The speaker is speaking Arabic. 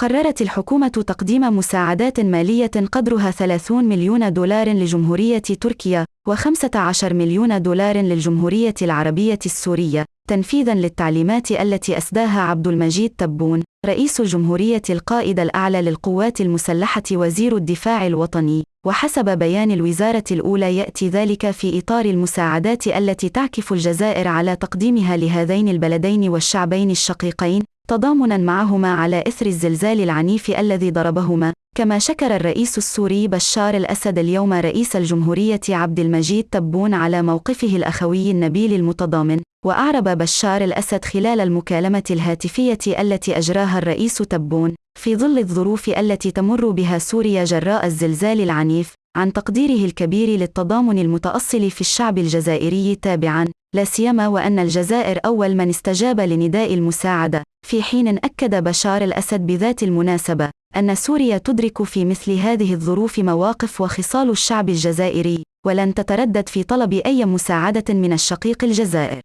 قررت الحكومة تقديم مساعدات مالية قدرها 30 مليون دولار لجمهورية تركيا، و15 مليون دولار للجمهورية العربية السورية، تنفيذاً للتعليمات التي أسداها عبد المجيد تبون، رئيس الجمهورية القائد الأعلى للقوات المسلحة وزير الدفاع الوطني. وحسب بيان الوزارة الأولى يأتي ذلك في إطار المساعدات التي تعكف الجزائر على تقديمها لهذين البلدين والشعبين الشقيقين، تضامناً معهما على إثر الزلزال العنيف الذي ضربهما. كما شكر الرئيس السوري بشار الأسد اليوم رئيس الجمهورية عبد المجيد تبون على موقفه الأخوي النبيل المتضامن. وأعرب بشار الأسد خلال المكالمة الهاتفية التي أجراها الرئيس تبون في ظل الظروف التي تمر بها سوريا جراء الزلزال العنيف عن تقديره الكبير للتضامن المتأصل في الشعب الجزائري تابعاً، لا سيما وأن الجزائر أول من استجاب لنداء المساعدة، في حين أكد بشار الأسد بذات المناسبة أن سوريا تدرك في مثل هذه الظروف مواقف وخصال الشعب الجزائري، ولن تتردد في طلب أي مساعدة من الشقيق الجزائر.